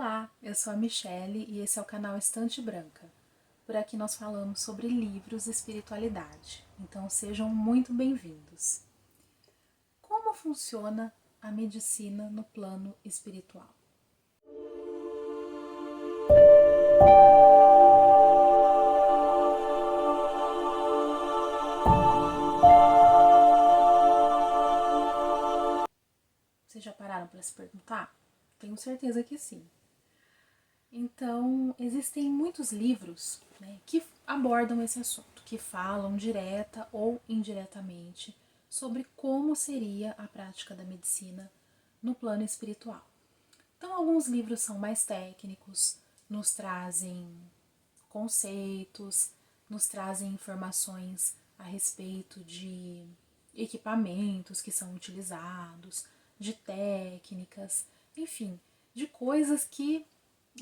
Olá, eu sou a Michele e esse é o canal Estante Branca. Por aqui nós falamos sobre livros e espiritualidade, então sejam muito bem-vindos. Como funciona a medicina no plano espiritual? Vocês já pararam para se perguntar? Tenho certeza que sim. Então, existem muitos livros, que abordam esse assunto, que falam direta ou indiretamente sobre como seria a prática da medicina no plano espiritual. Então, alguns livros são mais técnicos, nos trazem conceitos, nos trazem informações a respeito de equipamentos que são utilizados, de técnicas, enfim, de coisas que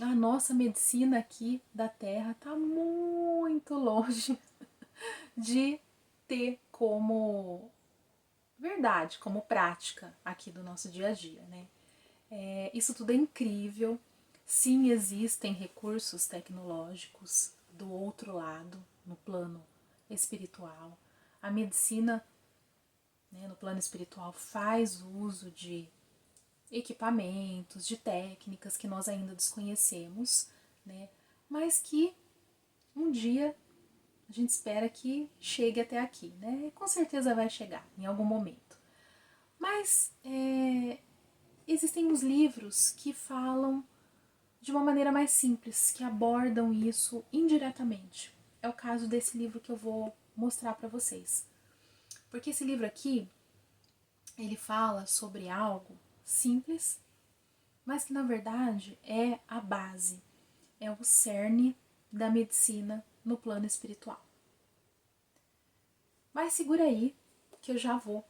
a nossa medicina aqui da Terra está muito longe de ter como verdade, como prática aqui do nosso dia a dia, né? Isso tudo é incrível. Sim, existem recursos tecnológicos do outro lado, no plano espiritual. A medicina, no plano espiritual, faz uso de equipamentos, de técnicas que nós ainda desconhecemos, né? Mas que um dia a gente espera que chegue até aqui, né? E com certeza vai chegar em algum momento. Mas existem os livros que falam de uma maneira mais simples, que abordam isso indiretamente. É o caso desse livro que eu vou mostrar para vocês. Porque esse livro aqui, ele fala sobre algo simples, mas que na verdade é a base, é o cerne da medicina no plano espiritual. Mas segura aí que eu já vou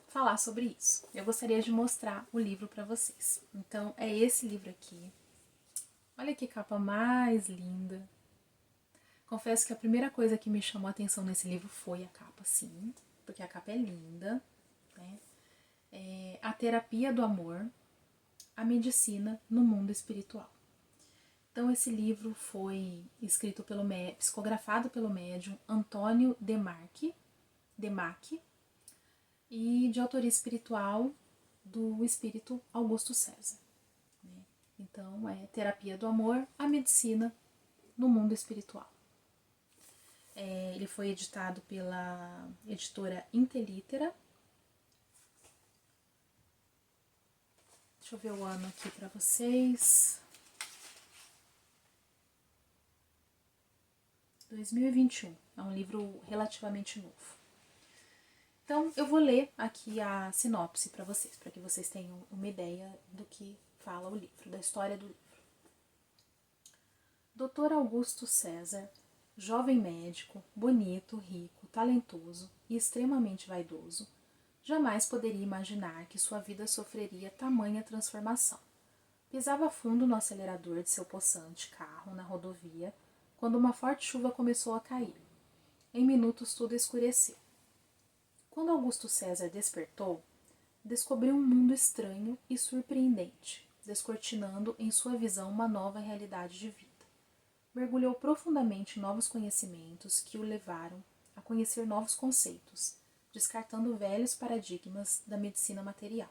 falar sobre isso. Eu gostaria de mostrar o livro para vocês. Então é esse livro aqui. Olha que capa mais linda. Confesso que a primeira coisa que me chamou a atenção nesse livro foi a capa, sim, porque a capa é linda, né? A terapia do amor, a medicina no mundo espiritual. Então esse livro foi escrito psicografado pelo médium Antônio Demac e de autoria espiritual do espírito Augusto César. Então é terapia do amor, a medicina no mundo espiritual. Ele foi editado pela editora Intelitera. Deixa eu ver o ano aqui para vocês. 2021. É um livro relativamente novo. Então, eu vou ler aqui a sinopse para que vocês tenham uma ideia do que fala o livro, da história do livro. Dr. Augusto César, jovem médico, bonito, rico, talentoso e extremamente vaidoso, jamais poderia imaginar que sua vida sofreria tamanha transformação. Pisava fundo no acelerador de seu possante carro na rodovia quando uma forte chuva começou a cair. Em minutos tudo escureceu. Quando Augusto César despertou, descobriu um mundo estranho e surpreendente, descortinando em sua visão uma nova realidade de vida. Mergulhou profundamente em novos conhecimentos que o levaram a conhecer novos conceitos, descartando velhos paradigmas da medicina material.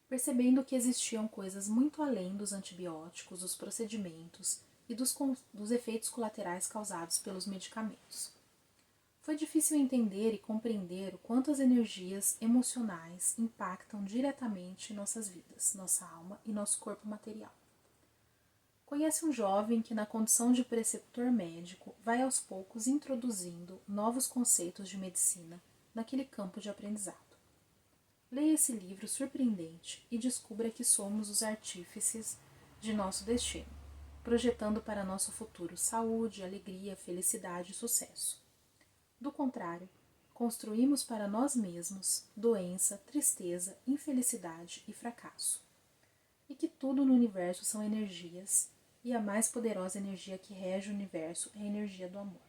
Percebendo que existiam coisas muito além dos antibióticos, dos procedimentos e dos efeitos colaterais causados pelos medicamentos. Foi difícil entender e compreender o quanto as energias emocionais impactam diretamente nossas vidas, nossa alma e nosso corpo material. Conhece um jovem que, na condição de preceptor médico, vai aos poucos introduzindo novos conceitos de medicina naquele campo de aprendizado. Leia esse livro surpreendente e descubra que somos os artífices de nosso destino, projetando para nosso futuro saúde, alegria, felicidade e sucesso. Do contrário, construímos para nós mesmos doença, tristeza, infelicidade e fracasso. E que tudo no universo são energias, e a mais poderosa energia que rege o universo é a energia do amor.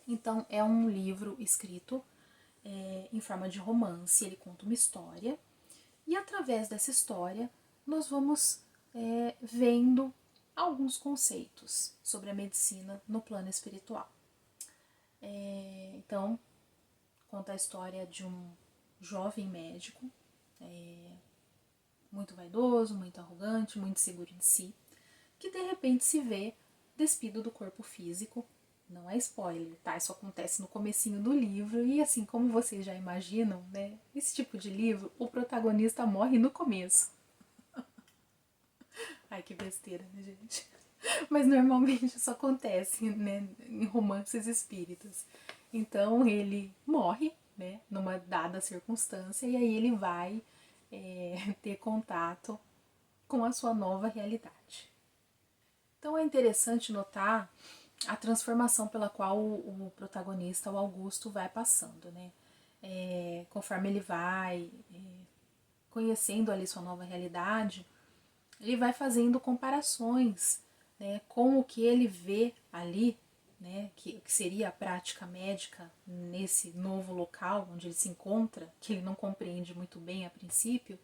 Então, é um livro escrito em forma de romance, ele conta uma história, e através dessa história nós vamos vendo alguns conceitos sobre a medicina no plano espiritual. Então, conta a história de um jovem médico, muito vaidoso, muito arrogante, muito seguro de si, que de repente se vê despido do corpo físico. Não é spoiler, tá? Isso acontece no comecinho do livro e assim como vocês já imaginam, né? Esse tipo de livro, o protagonista morre no começo. Ai, que besteira, né, gente? Mas normalmente isso acontece, né, em romances espíritas. Então ele morre, né, numa dada circunstância e aí ele vai ter contato com a sua nova realidade. Então é interessante notar a transformação pela qual o protagonista, o Augusto, vai passando, né? Conforme ele vai conhecendo ali sua nova realidade, ele vai fazendo comparações, né, com o que ele vê ali, né, que seria a prática médica nesse novo local onde ele se encontra, que ele não compreende muito bem a princípio,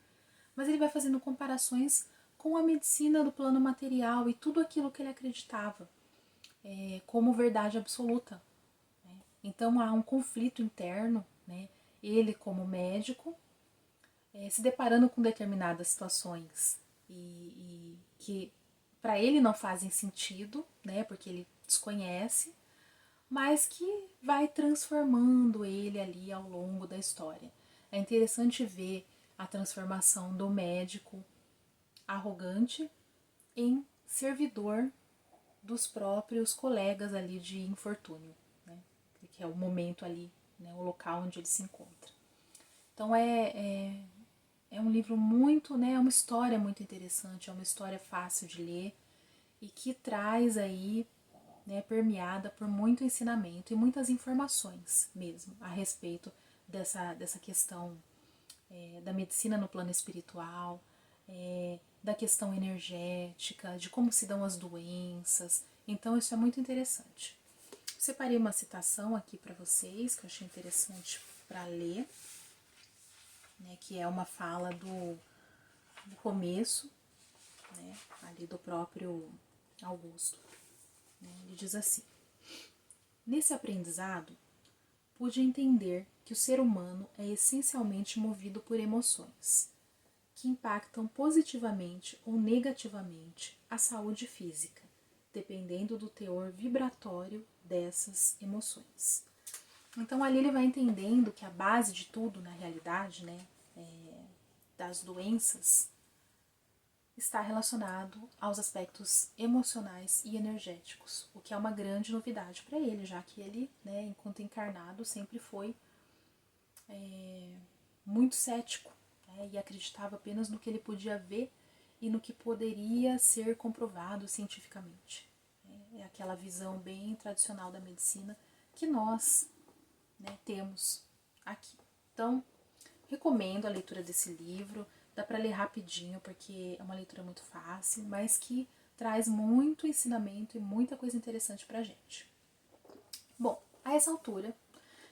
mas ele vai fazendo comparações com a medicina do plano material e tudo aquilo que ele acreditava como verdade absoluta. Né? Então há um conflito interno, né? Ele como médico, se deparando com determinadas situações e que para ele não fazem sentido, né? Porque ele desconhece, mas que vai transformando ele ali ao longo da história. É interessante ver a transformação do médico arrogante em servidor dos próprios colegas ali de infortúnio, né? Que é o momento ali, né? O local onde ele se encontra. Então é um livro muito, né? É uma história muito interessante, é uma história fácil de ler e que traz aí, né, permeada por muito ensinamento e muitas informações mesmo a respeito dessa questão da medicina no plano espiritual, da questão energética, de como se dão as doenças. Então isso é muito interessante. Separei uma citação aqui para vocês que eu achei interessante para ler, né, que é uma fala do começo, né, ali do próprio Augusto. Né, ele diz assim: nesse aprendizado, pude entender que o ser humano é essencialmente movido por emoções, que impactam positivamente ou negativamente a saúde física, dependendo do teor vibratório dessas emoções. Então ali ele vai entendendo que a base de tudo, na realidade, né, das doenças, está relacionado aos aspectos emocionais e energéticos, o que é uma grande novidade para ele, já que ele, né, enquanto encarnado, sempre foi muito cético, né, e acreditava apenas no que ele podia ver e no que poderia ser comprovado cientificamente. É aquela visão bem tradicional da medicina que nós, né, temos aqui. Então, recomendo a leitura desse livro. Dá para ler rapidinho porque é uma leitura muito fácil, mas que traz muito ensinamento e muita coisa interessante pra gente. Bom, a essa altura,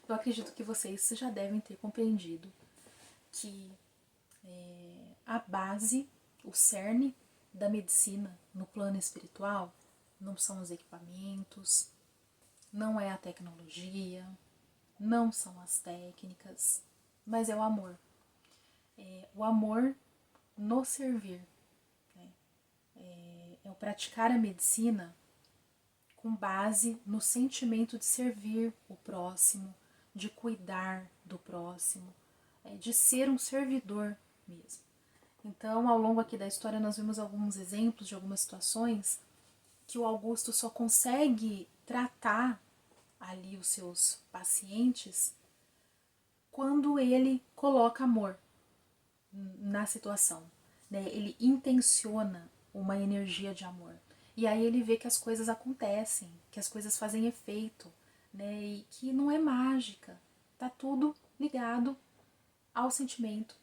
eu acredito que vocês já devem ter compreendido que a base, o cerne da medicina no plano espiritual não são os equipamentos, não é a tecnologia, não são as técnicas, mas é o amor. O amor no servir. Né? É o praticar a medicina com base no sentimento de servir o próximo, de cuidar do próximo, de ser um servidor mesmo. Então, ao longo aqui da história, nós vimos alguns exemplos de algumas situações que o Augusto só consegue tratar ali os seus pacientes quando ele coloca amor na situação, né? Ele intenciona uma energia de amor. E aí ele vê que as coisas acontecem, que as coisas fazem efeito, né? E que não é mágica, tá tudo ligado ao sentimento,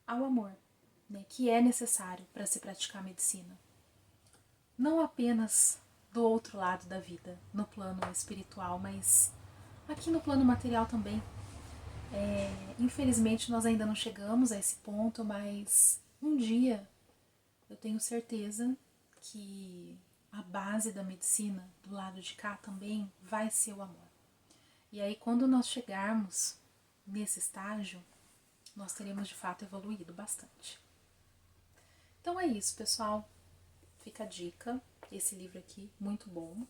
ao amor, né? Que é necessário para se praticar a medicina. Não apenas do outro lado da vida, no plano espiritual, mas aqui no plano material também. Infelizmente nós ainda não chegamos a esse ponto, mas um dia eu tenho certeza que a base da medicina, do lado de cá também, vai ser o amor. E aí, quando nós chegarmos nesse estágio, nós teremos de fato evoluído bastante. Então é isso, pessoal. Fica a dica. Esse livro aqui, muito bom.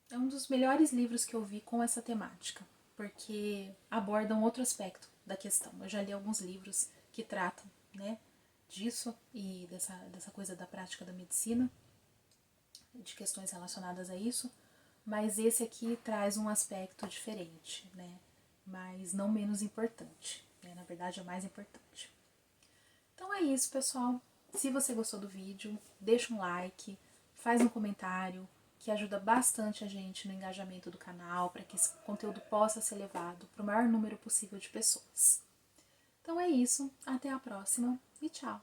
É um dos melhores livros que eu vi com essa temática, porque aborda um outro aspecto da questão. Eu já li alguns livros que tratam, né, disso e dessa coisa da prática da medicina, de questões relacionadas a isso, mas esse aqui traz um aspecto diferente, né, mas não menos importante, né, na verdade é o mais importante. Então é isso, pessoal. Se você gostou do vídeo, deixa um like, faz um comentário, que ajuda bastante a gente no engajamento do canal, para que esse conteúdo possa ser levado para o maior número possível de pessoas. Então é isso, até a próxima e tchau!